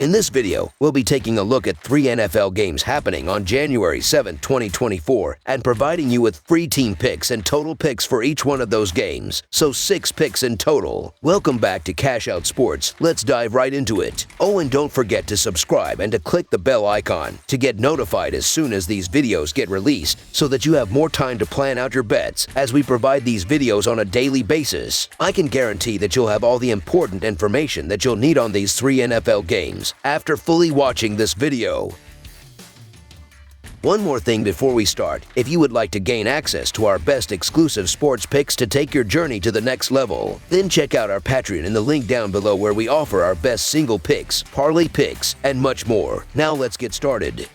In this video, we'll be taking a look at 3 NFL games happening on January 7, 2024, and providing you with free team picks and total picks for each one of those games, so 6 picks in total. Welcome back to Cash Out Sports. Let's dive right into it. Oh, and don't forget to subscribe and to click the bell icon to get notified as soon as these videos get released, so that you have more time to plan out your bets as we provide these videos on a daily basis. I can guarantee that you'll have all the important information that you'll need on these 3 NFL games after fully watching this video. One more thing before we start. If you would like to gain access to our best exclusive sports picks to take your journey to the next level, then check out our Patreon in the link down below, where we offer our best single picks, parlay picks, and much more. Now let's get started.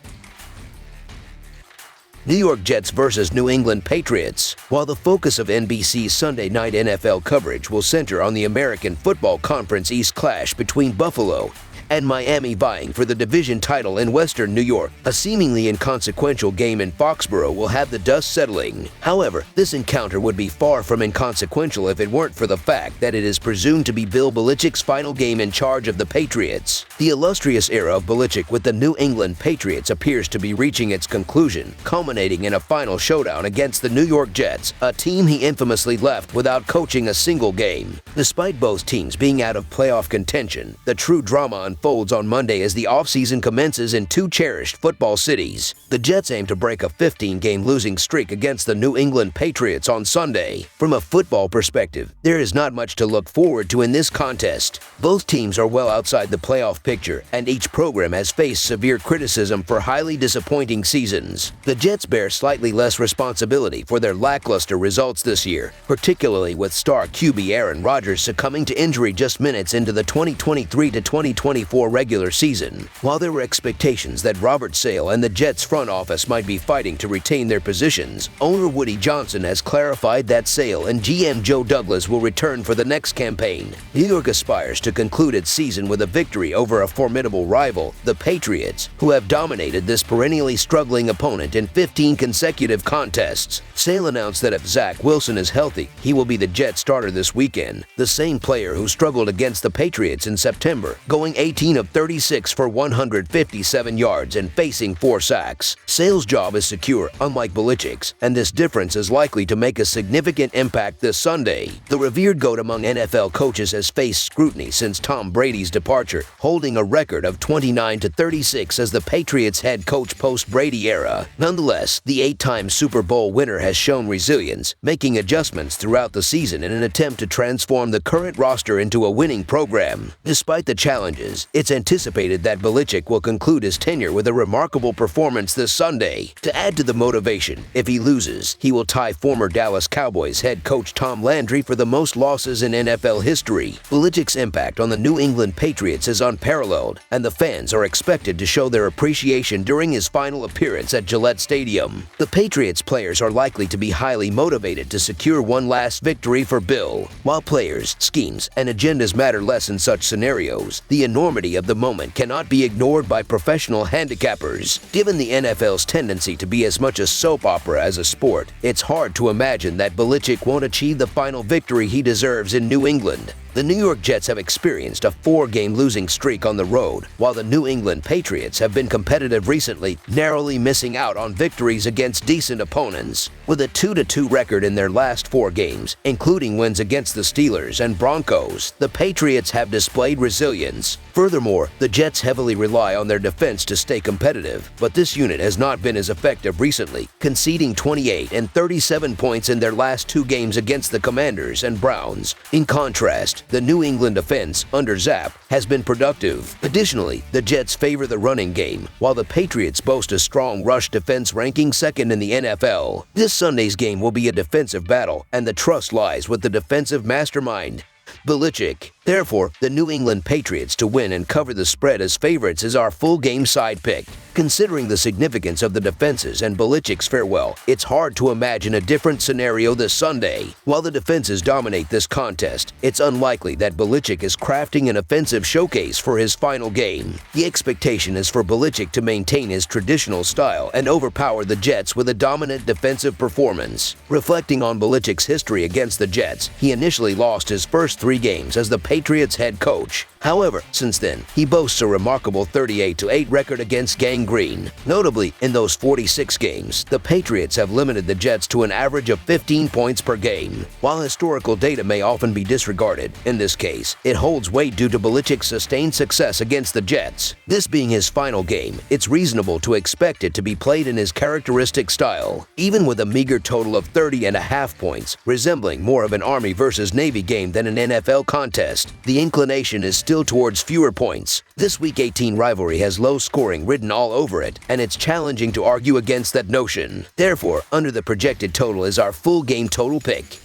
New York Jets versus New England Patriots. While the focus of NBC's Sunday night NFL coverage will center on the American Football Conference East clash between Buffalo and Miami vying for the division title in Western New York, a seemingly inconsequential game in Foxborough will have the dust settling. However, this encounter would be far from inconsequential if it weren't for the fact that it is presumed to be Bill Belichick's final game in charge of the Patriots. The illustrious era of Belichick with the New England Patriots appears to be reaching its conclusion, culminating in a final showdown against the New York Jets, a team he infamously left without coaching a single game. Despite both teams being out of playoff contention, the true drama unfolds on Monday as the offseason commences in 2 cherished football cities. The Jets aim to break a 15-game losing streak against the New England Patriots on Sunday. From a football perspective, there is not much to look forward to in this contest. Both teams are well outside the playoff picture, and each program has faced severe criticism for highly disappointing seasons. The Jets bear slightly less responsibility for their lackluster results this year, particularly with star QB Aaron Rodgers succumbing to injury just minutes into the 2023-2024 regular season. While there were expectations that Robert Sale and the Jets front office might be fighting to retain their positions, owner Woody Johnson has clarified that Sale and GM Joe Douglas will return for the next campaign. New York aspires to conclude its season with a victory over a formidable rival, the Patriots, who have dominated this perennially struggling opponent in 15 consecutive contests. Sale announced that if Zach Wilson is healthy, he will be the Jets starter this weekend, the same player who struggled against the Patriots in September, going 18 of 36 for 157 yards and facing 4 sacks. Sale's job is secure, unlike Belichick's, and this difference is likely to make a significant impact this Sunday. The revered GOAT among NFL coaches has faced scrutiny since Tom Brady's departure, holding a record of 29-36 as the Patriots head coach post-Brady era. Nonetheless, the 8-time Super Bowl winner has shown resilience, making adjustments throughout the season in an attempt to transform the current roster into a winning program. Despite the challenges, it's anticipated that Belichick will conclude his tenure with a remarkable performance this Sunday. To add to the motivation, if he loses, he will tie former Dallas Cowboys head coach Tom Landry for the most losses in NFL history. Belichick's impact on the New England Patriots is unparalleled, and the fans are expected to show their appreciation during his final appearance at Gillette Stadium. The Patriots players are likely to be highly motivated to secure one last victory for Bill. While players, schemes, and agendas matter less in such scenarios, the enormity of the moment cannot be ignored by professional handicappers. Given the NFL's tendency to be as much a soap opera as a sport, it's hard to imagine that Belichick won't achieve the final victory he deserves in New England. The New York Jets have experienced a 4-game losing streak on the road, while the New England Patriots have been competitive recently, narrowly missing out on victories against decent opponents. With a 2-2 record in their last 4 games, including wins against the Steelers and Broncos, the Patriots have displayed resilience. Furthermore, the Jets heavily rely on their defense to stay competitive, but this unit has not been as effective recently, conceding 28 and 37 points in their last 2 games against the Commanders and Browns. In contrast, the New England offense, under Zapp, has been productive. Additionally, the Jets favor the running game, while the Patriots boast a strong rush defense ranking 2nd in the NFL. This Sunday's game will be a defensive battle, and the trust lies with the defensive mastermind, Belichick. Therefore, the New England Patriots to win and cover the spread as favorites is our full game side pick. Considering the significance of the defenses and Belichick's farewell, it's hard to imagine a different scenario this Sunday. While the defenses dominate this contest, it's unlikely that Belichick is crafting an offensive showcase for his final game. The expectation is for Belichick to maintain his traditional style and overpower the Jets with a dominant defensive performance. Reflecting on Belichick's history against the Jets, he initially lost his first 3 games as the Patriots head coach. However, since then, he boasts a remarkable 38-8 record against Gang Green. Notably, in those 46 games, the Patriots have limited the Jets to an average of 15 points per game. While historical data may often be disregarded, in this case, it holds weight due to Belichick's sustained success against the Jets. This being his final game, it's reasonable to expect it to be played in his characteristic style. Even with a meager total of 30.5 points, resembling more of an Army versus Navy game than an NFL contest, the inclination is still towards fewer points. This Week 18 rivalry has low scoring written all over it, and it's challenging to argue against that notion. Therefore, under the projected total is our full game total pick.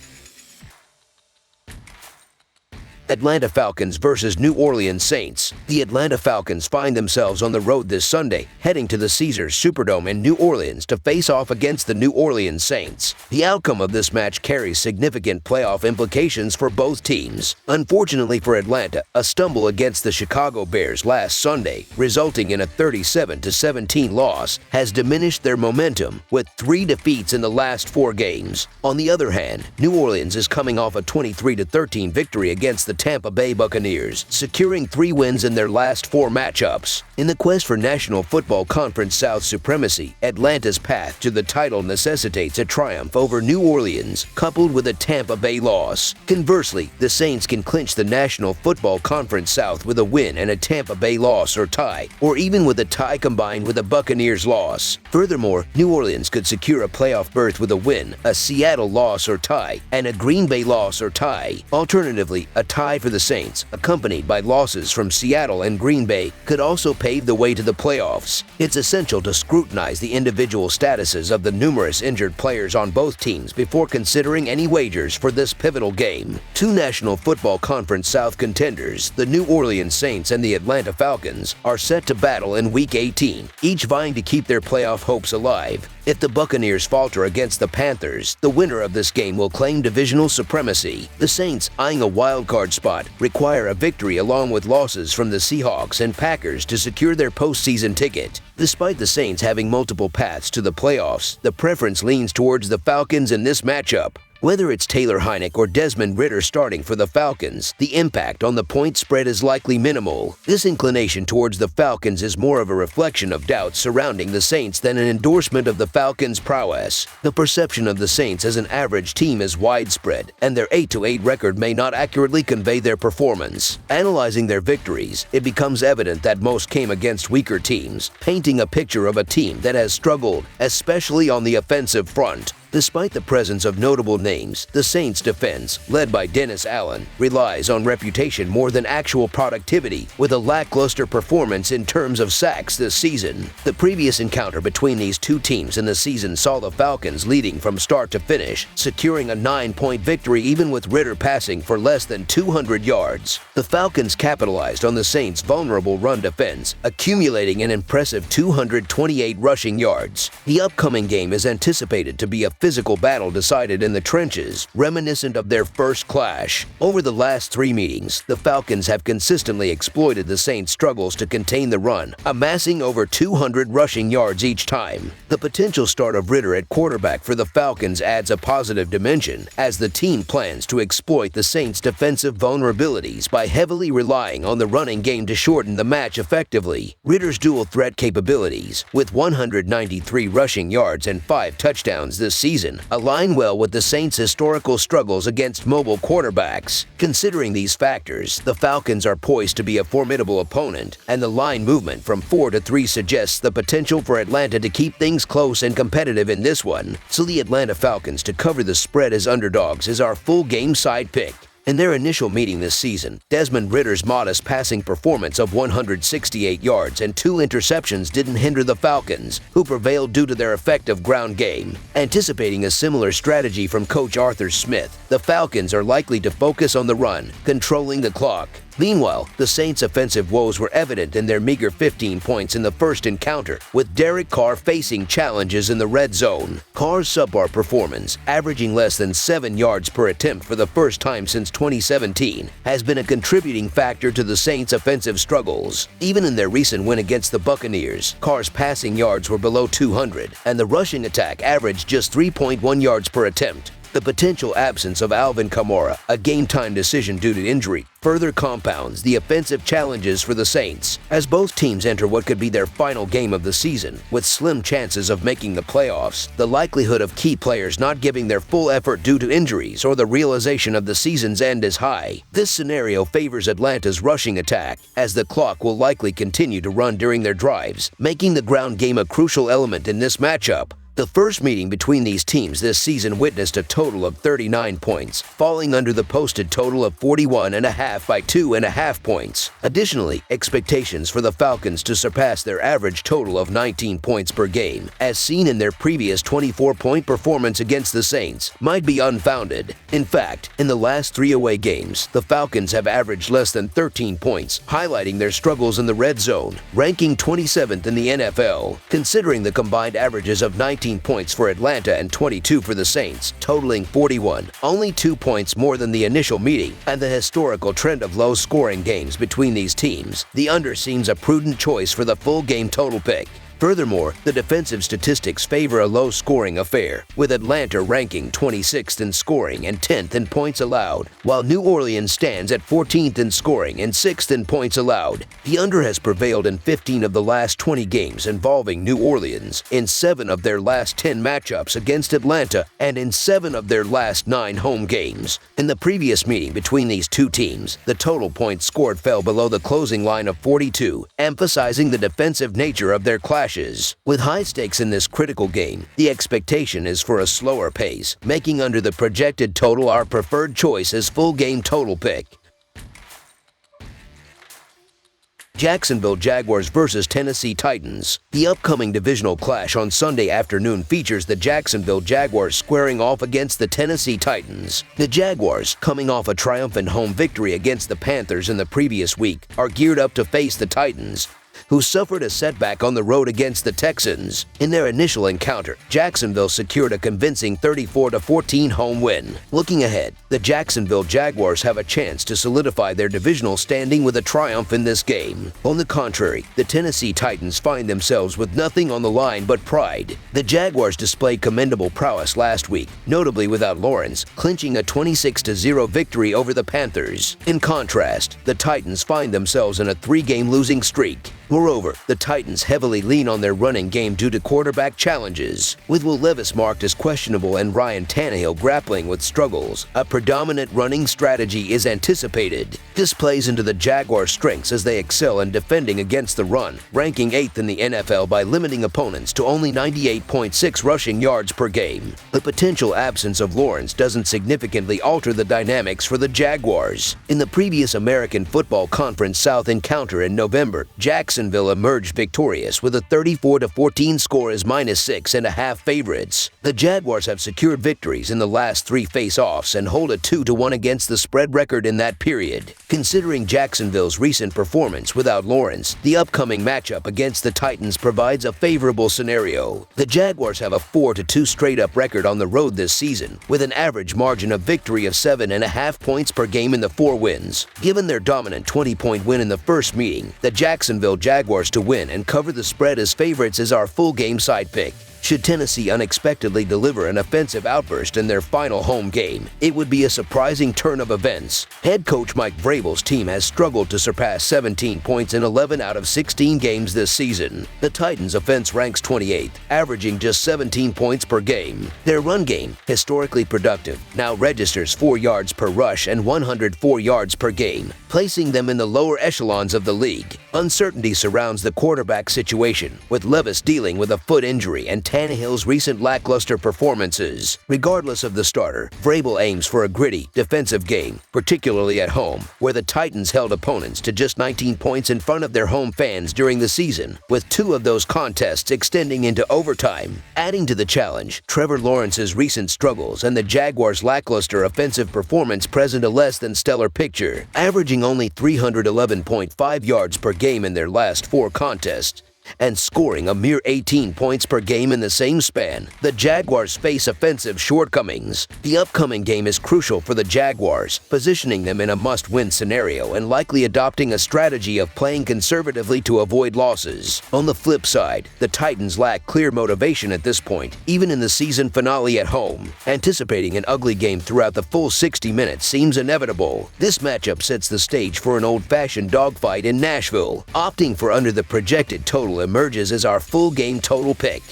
Atlanta Falcons versus New Orleans Saints. The Atlanta Falcons find themselves on the road this Sunday, heading to the Caesars Superdome in New Orleans to face off against the New Orleans Saints. The outcome of this match carries significant playoff implications for both teams. Unfortunately for Atlanta, a stumble against the Chicago Bears last Sunday, resulting in a 37-17 loss, has diminished their momentum, with 3 defeats in the last 4 games. On the other hand, New Orleans is coming off a 23-13 victory against the Tampa Bay Buccaneers, securing 3 wins in their last 4 matchups. In the quest for National Football Conference South supremacy, Atlanta's path to the title necessitates a triumph over New Orleans, coupled with a Tampa Bay loss. Conversely, the Saints can clinch the National Football Conference South with a win and a Tampa Bay loss or tie, or even with a tie combined with a Buccaneers loss. Furthermore, New Orleans could secure a playoff berth with a win, a Seattle loss or tie, and a Green Bay loss or tie. Alternatively, a tie for the Saints, accompanied by losses from Seattle and Green Bay, could also pave the way to the playoffs. It's essential to scrutinize the individual statuses of the numerous injured players on both teams before considering any wagers for this pivotal game. 2 National Football Conference South contenders, the New Orleans Saints and the Atlanta Falcons, are set to battle in Week 18, each vying to keep their playoff hopes alive. If the Buccaneers falter against the Panthers, the winner of this game will claim divisional supremacy. The Saints, eyeing a wildcard spot, require a victory along with losses from the Seahawks and Packers to secure their postseason ticket. Despite the Saints having multiple paths to the playoffs, the preference leans towards the Falcons in this matchup. Whether it's Taylor Heinicke or Desmond Ridder starting for the Falcons, the impact on the point spread is likely minimal. This inclination towards the Falcons is more of a reflection of doubts surrounding the Saints than an endorsement of the Falcons' prowess. The perception of the Saints as an average team is widespread, and their 8-8 record may not accurately convey their performance. Analyzing their victories, it becomes evident that most came against weaker teams, painting a picture of a team that has struggled, especially on the offensive front. Despite the presence of notable names, the Saints' defense, led by Dennis Allen, relies on reputation more than actual productivity, with a lackluster performance in terms of sacks this season. The previous encounter between these 2 teams in the season saw the Falcons leading from start to finish, securing a 9-point victory even with Ridder passing for less than 200 yards. The Falcons capitalized on the Saints' vulnerable run defense, accumulating an impressive 228 rushing yards. The upcoming game is anticipated to be a physical battle decided in the trenches, reminiscent of their first clash. Over the last 3 meetings, the Falcons have consistently exploited the Saints' struggles to contain the run, amassing over 200 rushing yards each time. The potential start of Ridder at quarterback for the Falcons adds a positive dimension, as the team plans to exploit the Saints' defensive vulnerabilities by heavily relying on the running game to shorten the match effectively. Ridder's dual threat capabilities, with 193 rushing yards and 5 touchdowns this season, align well with the Saints' historical struggles against mobile quarterbacks. Considering these factors, the Falcons are poised to be a formidable opponent, and the line movement from 4 to 3 suggests the potential for Atlanta to keep things close and competitive in this one. So the Atlanta Falcons to cover the spread as underdogs is our full game side pick. In their initial meeting this season, Desmond Ridder's modest passing performance of 168 yards and 2 interceptions didn't hinder the Falcons, who prevailed due to their effective ground game. Anticipating a similar strategy from coach Arthur Smith, the Falcons are likely to focus on the run, controlling the clock. Meanwhile, the Saints' offensive woes were evident in their meager 15 points in the first encounter, with Derek Carr facing challenges in the red zone. Carr's subpar performance, averaging less than 7 yards per attempt for the first time since 2017, has been a contributing factor to the Saints' offensive struggles. Even in their recent win against the Buccaneers, Carr's passing yards were below 200, and the rushing attack averaged just 3.1 yards per attempt. The potential absence of Alvin Kamara, a game-time decision due to injury, further compounds the offensive challenges for the Saints, as both teams enter what could be their final game of the season, with slim chances of making the playoffs. The likelihood of key players not giving their full effort due to injuries or the realization of the season's end is high. This scenario favors Atlanta's rushing attack, as the clock will likely continue to run during their drives, making the ground game a crucial element in this matchup. The first meeting between these teams this season witnessed a total of 39 points, falling under the posted total of 41.5 by 2.5 points. Additionally, expectations for the Falcons to surpass their average total of 19 points per game, as seen in their previous 24-point performance against the Saints, might be unfounded. In fact, in the last 3 away games, the Falcons have averaged less than 13 points, highlighting their struggles in the red zone, ranking 27th in the NFL, considering the combined averages of 19 points for Atlanta and 22 for the Saints, totaling 41, only 2 points more than the initial meeting, and the historical trend of low-scoring games between these teams. The under seems a prudent choice for the full game total pick. Furthermore, the defensive statistics favor a low-scoring affair, with Atlanta ranking 26th in scoring and 10th in points allowed, while New Orleans stands at 14th in scoring and 6th in points allowed. The under has prevailed in 15 of the last 20 games involving New Orleans, in 7 of their last 10 matchups against Atlanta, and in 7 of their last 9 home games. In the previous meeting between these two teams, the total points scored fell below the closing line of 42, emphasizing the defensive nature of their clash. With high stakes in this critical game, the expectation is for a slower pace, making under the projected total our preferred choice as full game total pick. Jacksonville Jaguars vs. Tennessee Titans. The upcoming divisional clash on Sunday afternoon features the Jacksonville Jaguars squaring off against the Tennessee Titans. The Jaguars, coming off a triumphant home victory against the Panthers in the previous week, are geared up to face the Titans, who suffered a setback on the road against the Texans. In their initial encounter, Jacksonville secured a convincing 34-14 home win. Looking ahead, the Jacksonville Jaguars have a chance to solidify their divisional standing with a triumph in this game. On the contrary, the Tennessee Titans find themselves with nothing on the line but pride. The Jaguars displayed commendable prowess last week, notably without Lawrence, clinching a 26-0 victory over the Panthers. In contrast, the Titans find themselves in a 3-game losing streak. Moreover, the Titans heavily lean on their running game due to quarterback challenges. With Will Levis marked as questionable and Ryan Tannehill grappling with struggles, a predominant running strategy is anticipated. This plays into the Jaguars' strengths as they excel in defending against the run, ranking 8th in the NFL by limiting opponents to only 98.6 rushing yards per game. The potential absence of Lawrence doesn't significantly alter the dynamics for the Jaguars. In the previous American Football Conference South encounter in November, Jacksonville emerged victorious with a 34-14 score as -6.5 favorites. The Jaguars have secured victories in the last 3 face-offs and hold a 2-1 against the spread record in that period. Considering Jacksonville's recent performance without Lawrence, the upcoming matchup against the Titans provides a favorable scenario. The Jaguars have a 4-2 straight-up record on the road this season, with an average margin of victory of 7.5 points per game in the 4 wins. Given their dominant 20-point win in the first meeting, the Jacksonville Jaguars to win and cover the spread as favorites is our full game side pick. Should Tennessee unexpectedly deliver an offensive outburst in their final home game, it would be a surprising turn of events. Head coach Mike Vrabel's team has struggled to surpass 17 points in 11 out of 16 games this season. The Titans' offense ranks 28th, averaging just 17 points per game. Their run game, historically productive, now registers 4 yards per rush and 104 yards per game, placing them in the lower echelons of the league. Uncertainty surrounds the quarterback situation, with Levis dealing with a foot injury and Tannehill's recent lackluster performances. Regardless of the starter, Vrabel aims for a gritty, defensive game, particularly at home, where the Titans held opponents to just 19 points in front of their home fans during the season, with 2 of those contests extending into overtime. Adding to the challenge, Trevor Lawrence's recent struggles and the Jaguars' lackluster offensive performance present a less than stellar picture, averaging only 311.5 yards per game in their last 4 contests. and scoring a mere 18 points per game in the same span. The Jaguars face offensive shortcomings. The upcoming game is crucial for the Jaguars, positioning them in a must-win scenario and likely adopting a strategy of playing conservatively to avoid losses. On the flip side, the Titans lack clear motivation at this point, even in the season finale at home. Anticipating an ugly game throughout the full 60 minutes seems inevitable. This matchup sets the stage for an old-fashioned dogfight in Nashville. Opting for under the projected total emerges as our full game total pick.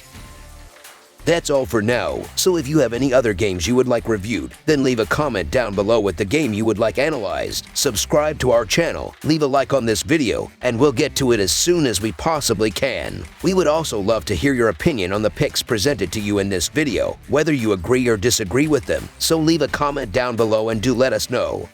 That's all for now, so if you have any other games you would like reviewed, then leave a comment down below with the game you would like analyzed. Subscribe to our channel, leave a like on this video, and we'll get to it as soon as we possibly can. We would also love to hear your opinion on the picks presented to you in this video, whether you agree or disagree with them, so leave a comment down below and do let us know.